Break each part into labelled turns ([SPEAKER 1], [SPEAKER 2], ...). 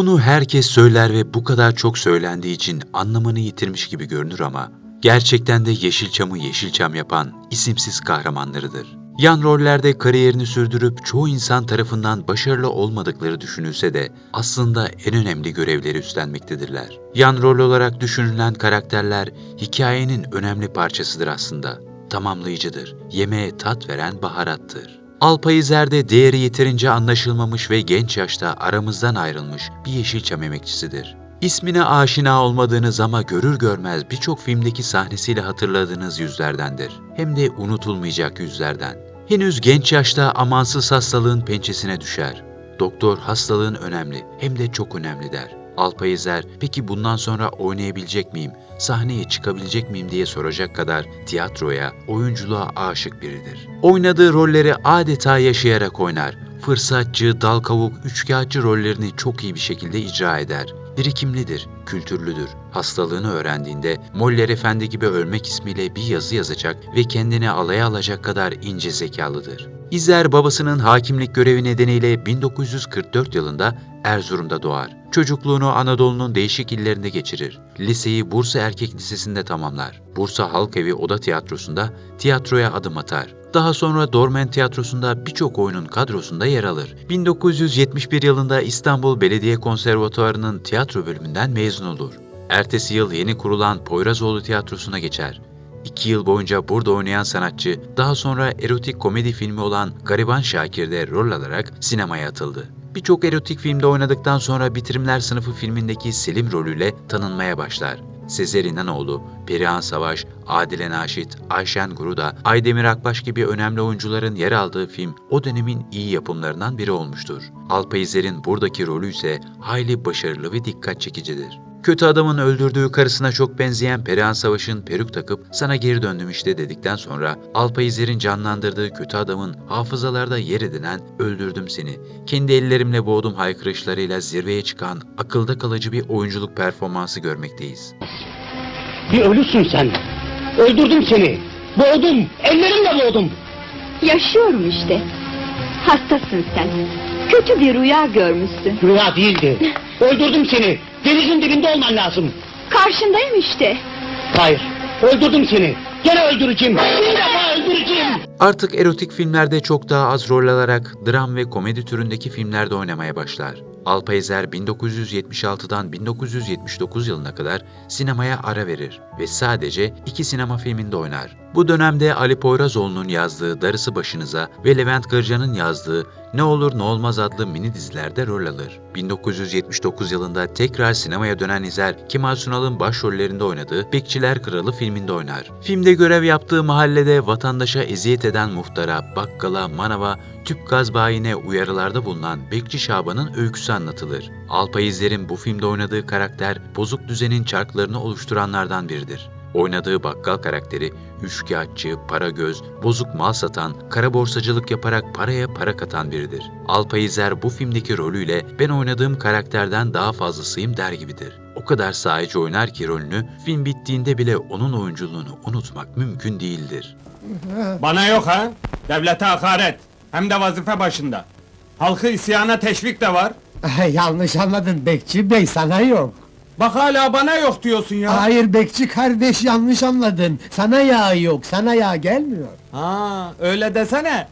[SPEAKER 1] Bunu herkes söyler ve bu kadar çok söylendiği için anlamını yitirmiş gibi görünür ama gerçekten de Yeşilçam'ı Yeşilçam yapan isimsiz kahramanlarıdır. Yan rollerde kariyerini sürdürüp çoğu insan tarafından başarılı olmadıkları düşünülse de aslında en önemli görevleri üstlenmektedirler. Yan rol olarak düşünülen karakterler hikayenin önemli parçasıdır aslında. Tamamlayıcıdır, yemeğe tat veren baharattır. Alpayizer de değeri yeterince anlaşılmamış ve genç yaşta aramızdan ayrılmış bir Yeşilçam emekçisidir. İsmine aşina olmadığınız ama görür görmez birçok filmdeki sahnesiyle hatırladığınız yüzlerdendir. Hem de unutulmayacak yüzlerden. Henüz genç yaşta amansız hastalığın pençesine düşer. Doktor hastalığın önemli hem de çok önemli der. Alpayizer peki bundan sonra oynayabilecek miyim, sahneye çıkabilecek miyim diye soracak kadar tiyatroya, oyunculuğa aşık biridir. Oynadığı rolleri adeta yaşayarak oynar. Fırsatçı, dal kavuk, üçkağıtçı rollerini çok iyi bir şekilde icra eder. Birikimlidir, kültürlüdür. Hastalığını öğrendiğinde Moller Efendi gibi ölmek ismiyle bir yazı yazacak ve kendini alaya alacak kadar ince zekalıdır. İzer babasının hakimlik görevi nedeniyle 1944 yılında Erzurum'da doğar. Çocukluğunu Anadolu'nun değişik illerinde geçirir. Liseyi Bursa Erkek Lisesi'nde tamamlar. Bursa Halkevi Oda Tiyatrosu'nda tiyatroya adım atar. Daha sonra Dormen Tiyatrosu'nda birçok oyunun kadrosunda yer alır. 1971 yılında İstanbul Belediye Konservatuvarı'nın tiyatro bölümünden mezun olur. Ertesi yıl yeni kurulan Poyrazoğlu Tiyatrosu'na geçer. 2 yıl boyunca burada oynayan sanatçı, daha sonra erotik komedi filmi olan Gariban Şakir'de rol alarak sinemaya atıldı. Birçok erotik filmde oynadıktan sonra Bitirimler Sınıfı filmindeki Selim rolüyle tanınmaya başlar. Sezer İnanoğlu, Perihan Savaş, Adile Naşit, Ayşen Guruda, Aydemir Akbaş gibi önemli oyuncuların yer aldığı film o dönemin iyi yapımlarından biri olmuştur. Alpayizer'in buradaki rolü ise hayli başarılı ve dikkat çekicidir. Kötü adamın öldürdüğü karısına çok benzeyen Perihan Savaş'ın peruk takıp sana geri döndüm işte dedikten sonra Alpayizer'in canlandırdığı kötü adamın hafızalarda yer edinen öldürdüm seni, kendi ellerimle boğdum haykırışlarıyla zirveye çıkan akılda kalıcı bir oyunculuk performansı görmekteyiz.
[SPEAKER 2] Bir ölüsün sen. Öldürdüm seni. Boğdum. Ellerimle boğdum.
[SPEAKER 3] Yaşıyorum işte. Hastasın sen. Kötü bir rüya görmüşsün.
[SPEAKER 2] Rüya değildi. Öldürdüm seni. Denizin dibinde olman lazım.
[SPEAKER 3] Karşındayım işte.
[SPEAKER 2] Hayır. Öldürdüm seni. Gene öldüreceğim. Bir defa öldüreceğim.
[SPEAKER 1] Artık erotik filmlerde çok daha az rol alarak dram ve komedi türündeki filmlerde oynamaya başlar. Alpayizer 1976'dan 1979 yılına kadar sinemaya ara verir ve sadece 2 sinema filminde oynar. Bu dönemde Ali Poyrazoğlu'nun yazdığı Darısı Başınıza ve Levent Kırca'nın yazdığı Ne Olur Ne Olmaz adlı mini dizilerde rol alır. 1979 yılında tekrar sinemaya dönen İzer, Kemal Sunal'ın başrollerinde oynadığı Bekçiler Kralı filminde oynar. Filmde görev yaptığı mahallede vatandaşa eziyet eden muhtara, bakkala, manava, tüp gaz bayine uyarılarda bulunan Bekçi Şaban'ın öyküsü anlatılır. Alpayizer'in bu filmde oynadığı karakter, bozuk düzenin çarklarını oluşturanlardan biridir. Oynadığı bakkal karakteri, üçkağıtçı, paragöz, bozuk mal satan, kara borsacılık yaparak paraya para katan biridir. Alpayizer bu filmdeki rolüyle ben oynadığım karakterden daha fazlasıyım der gibidir. O kadar sahici oynar ki rolünü, film bittiğinde bile onun oyunculuğunu unutmak mümkün değildir.
[SPEAKER 4] Bana yok ha? Devlete hakaret. Hem de vazife başında. Halkı isyana teşvik de var.
[SPEAKER 5] Yanlış anladın Bekçi Bey, sana yok.
[SPEAKER 4] Bak hala bana yok diyorsun ya.
[SPEAKER 5] Hayır Bekçi kardeş, yanlış anladın. Sana yağ yok, sana yağ gelmiyor.
[SPEAKER 4] Ha, öyle desene.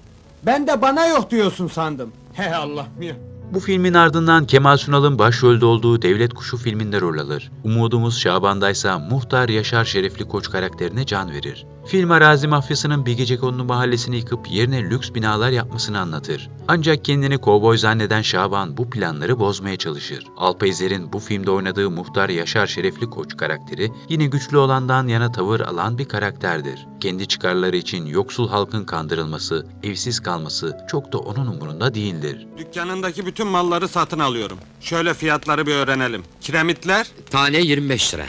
[SPEAKER 4] Ben de bana yok diyorsun sandım. He Allah'ım ya.
[SPEAKER 1] Bu filmin ardından Kemal Sunal'ın başrolde olduğu Devlet Kuşu filminde rol alır. Umudumuz Şaban'daysa Muhtar Yaşar Şerefli Koç karakterine can verir. Film arazi mafyasının bir gecekondu mahallesini yıkıp yerine lüks binalar yapmasını anlatır. Ancak kendini kovboy zanneden Şaban bu planları bozmaya çalışır. Alpayizer'in bu filmde oynadığı Muhtar Yaşar Şerefli Koç karakteri yine güçlü olandan yana tavır alan bir karakterdir. Kendi çıkarları için yoksul halkın kandırılması, evsiz kalması çok da onun umurunda değildir.
[SPEAKER 4] Dükkanındaki bütün malları satın alıyorum. Şöyle fiyatları bir öğrenelim. Kiremitler,
[SPEAKER 6] Tane 25 lira.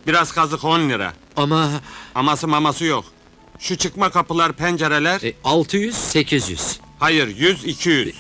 [SPEAKER 4] biraz kazık 10 lira.
[SPEAKER 6] Ama
[SPEAKER 4] Aması maması yok. Şu çıkma kapılar, pencereler,
[SPEAKER 6] 600, 800.
[SPEAKER 4] hayır 100, 200.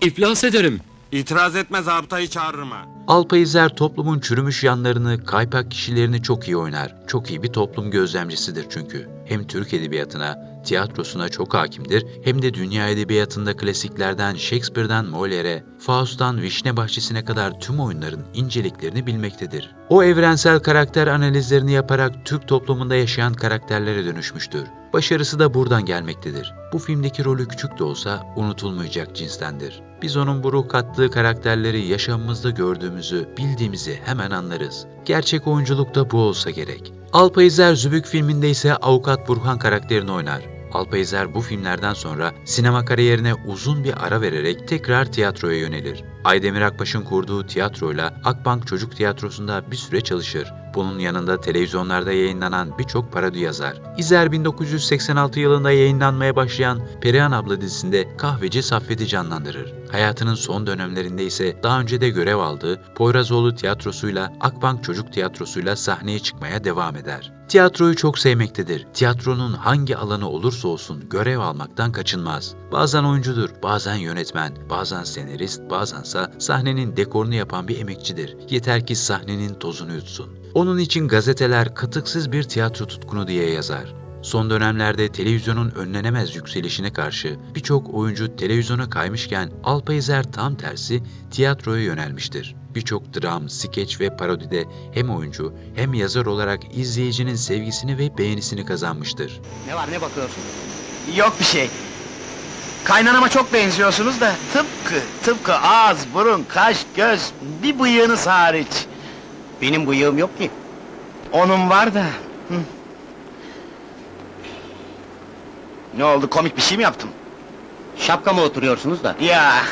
[SPEAKER 6] İflas ederim.
[SPEAKER 4] İtiraz etme, zabıtayı çağırırım ha.
[SPEAKER 1] Alpayizer toplumun çürümüş yanlarını, kaypak kişilerini çok iyi oynar. Çok iyi bir toplum gözlemcisidir çünkü. Hem Türk edebiyatına, tiyatrosuna çok hakimdir hem de dünya edebiyatında klasiklerden Shakespeare'den Molière'e, Faust'tan Vişne Bahçesi'ne kadar tüm oyunların inceliklerini bilmektedir. O evrensel karakter analizlerini yaparak Türk toplumunda yaşayan karakterlere dönüşmüştür. Başarısı da buradan gelmektedir. Bu filmdeki rolü küçük de olsa unutulmayacak cinstendir. Biz onun bu ruh kattığı karakterleri yaşamımızda gördüğümüzü, bildiğimizi hemen anlarız. Gerçek oyunculuk da bu olsa gerek. Alpayizer Zübük filminde ise Avukat Burhan karakterini oynar. Alpayizer bu filmlerden sonra sinema kariyerine uzun bir ara vererek tekrar tiyatroya yönelir. Aydemir Akbaş'ın kurduğu tiyatroyla Akbank Çocuk Tiyatrosu'nda bir süre çalışır. Bunun yanında televizyonlarda yayınlanan birçok parodi yazar. İzer 1986 yılında yayınlanmaya başlayan Perihan Abla dizisinde kahveci Saffet'i canlandırır. Hayatının son dönemlerinde ise daha önce de görev aldığı Poyrazoğlu Tiyatrosu'yla Akbank Çocuk Tiyatrosu'yla sahneye çıkmaya devam eder. Tiyatroyu çok sevmektedir. Tiyatronun hangi alanı olursa olsun görev almaktan kaçınmaz. Bazen oyuncudur, bazen yönetmen, bazen senarist, bazense sahnenin dekorunu yapan bir emekçidir. Yeter ki sahnenin tozunu yutsun. Onun için gazeteler katıksız bir tiyatro tutkunu diye yazar. Son dönemlerde televizyonun önlenemez yükselişine karşı birçok oyuncu televizyona kaymışken Alpayizer tam tersi tiyatroya yönelmiştir. Birçok dram, skeç ve parodide hem oyuncu hem yazar olarak izleyicinin sevgisini ve beğenisini kazanmıştır.
[SPEAKER 2] Ne var, ne bakıyorsun? Yok bir şey. Kaynanama çok benziyorsunuz da. Tıpkı ağız, burun, kaş, göz, bir bıyığınız hariç. Benim bıyığım yok ki. Onun var da. Hı. Ne oldu, komik bir şey mi yaptım? Şapka mı oturuyorsunuz da? Ya.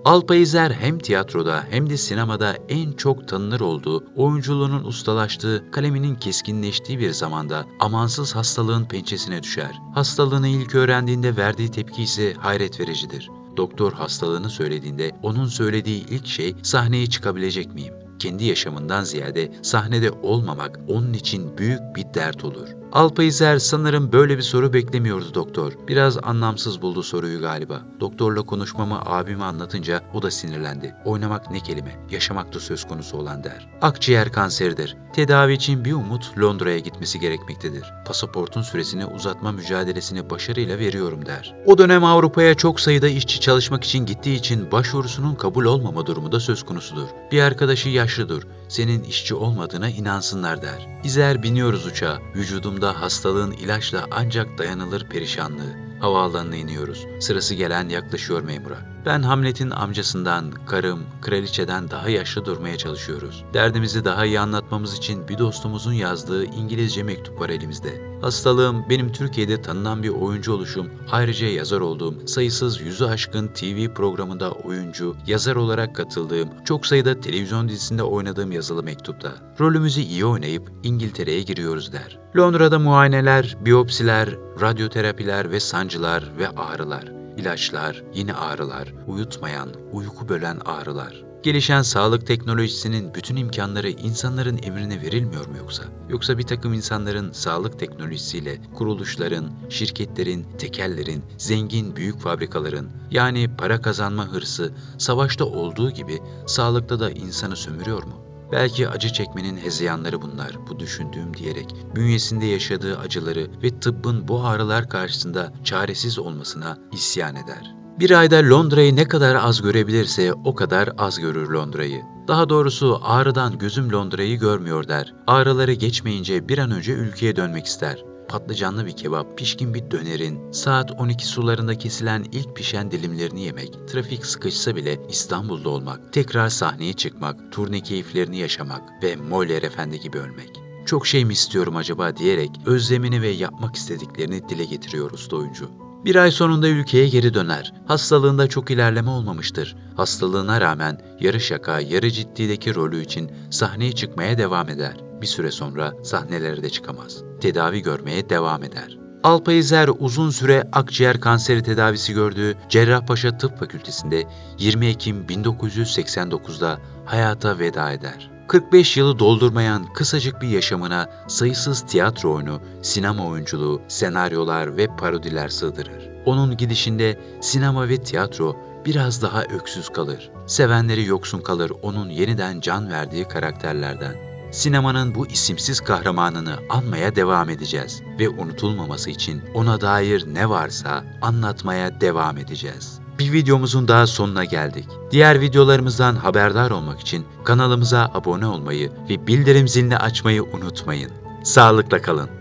[SPEAKER 1] Alpayizer hem tiyatroda hem de sinemada en çok tanınır olduğu, oyunculuğunun ustalaştığı, kaleminin keskinleştiği bir zamanda amansız hastalığın pençesine düşer. Hastalığını ilk öğrendiğinde verdiği tepki ise hayret vericidir. Doktor hastalığını söylediğinde onun söylediği ilk şey sahneye çıkabilecek miyim? Kendi yaşamından ziyade sahnede olmamak onun için büyük bir dert olur. Alpayizer sanırım böyle bir soru beklemiyordu doktor. Biraz anlamsız buldu soruyu galiba. Doktorla konuşmamı abime anlatınca o da sinirlendi. Oynamak ne kelime, yaşamak da söz konusu olan der. Akciğer kanseridir. Tedavi için bir umut Londra'ya gitmesi gerekmektedir. Pasaportun süresini uzatma mücadelesini başarıyla veriyorum der. O dönem Avrupa'ya çok sayıda işçi çalışmak için gittiği için başvurusunun kabul olmama durumu da söz konusudur. Bir arkadaşı yaşlıdır. Senin işçi olmadığına inansınlar der. İzer biniyoruz uçağa. Vücudumda hastalığın ilaçla ancak dayanılır perişanlığı. Havaalanına iniyoruz. Sırası gelen yaklaşıyor memura. Ben Hamlet'in amcasından, karım, kraliçeden daha yaşlı durmaya çalışıyoruz. Derdimizi daha iyi anlatmamız için bir dostumuzun yazdığı İngilizce mektup var elimizde. Hastalığım, benim Türkiye'de tanınan bir oyuncu oluşum, ayrıca yazar olduğum, sayısız yüzü aşkın TV programında oyuncu, yazar olarak katıldığım, çok sayıda televizyon dizisinde oynadığım yazılı mektupta. Rolümüzü iyi oynayıp İngiltere'ye giriyoruz der. Londra'da muayeneler, biyopsiler, radyoterapiler ve sancılar ve ağrılar. İlaçlar, yine ağrılar, uyutmayan, uyku bölen ağrılar. Gelişen sağlık teknolojisinin bütün imkanları insanların emrine verilmiyor mu yoksa? Yoksa bir takım insanların sağlık teknolojisiyle kuruluşların, şirketlerin, tekellerin, zengin büyük fabrikaların yani para kazanma hırsı savaşta olduğu gibi sağlıkta da insanı sömürüyor mu? Belki acı çekmenin hezeyanları bunlar, bu düşündüğüm diyerek bünyesinde yaşadığı acıları ve tıbbın bu ağrılar karşısında çaresiz olmasına isyan eder. Bir ayda Londra'yı ne kadar az görebilirse o kadar az görür Londra'yı. Daha doğrusu ağrıdan gözüm Londra'yı görmüyor der. Ağrıları geçmeyince bir an önce ülkeye dönmek ister. Patlıcanlı bir kebap, pişkin bir dönerin, saat 12 sularında kesilen ilk pişen dilimlerini yemek, trafik sıkışsa bile İstanbul'da olmak, tekrar sahneye çıkmak, turne keyiflerini yaşamak ve Molière Efendi gibi ölmek. Çok şey mi istiyorum acaba diyerek özlemini ve yapmak istediklerini dile getiriyor usta oyuncu. Bir ay sonunda ülkeye geri döner. Hastalığında çok ilerleme olmamıştır. Hastalığına rağmen yarı şaka, yarı ciddideki rolü için sahneye çıkmaya devam eder. Bir süre sonra sahnelere de çıkamaz. Tedavi görmeye devam eder. Alpayizer uzun süre akciğer kanseri tedavisi gördüğü Cerrahpaşa Tıp Fakültesi'nde 20 Ekim 1989'da hayata veda eder. 45 yılı doldurmayan kısacık bir yaşamına sayısız tiyatro oyunu, sinema oyunculuğu, senaryolar ve parodiler sığdırır. Onun gidişinde sinema ve tiyatro biraz daha öksüz kalır. Sevenleri yoksun kalır onun yeniden can verdiği karakterlerden. sinemanın bu isimsiz kahramanını anmaya devam edeceğiz ve unutulmaması için ona dair ne varsa anlatmaya devam edeceğiz. Bir videomuzun daha sonuna geldik. Diğer videolarımızdan haberdar olmak için kanalımıza abone olmayı ve bildirim zilini açmayı unutmayın. Sağlıkla kalın.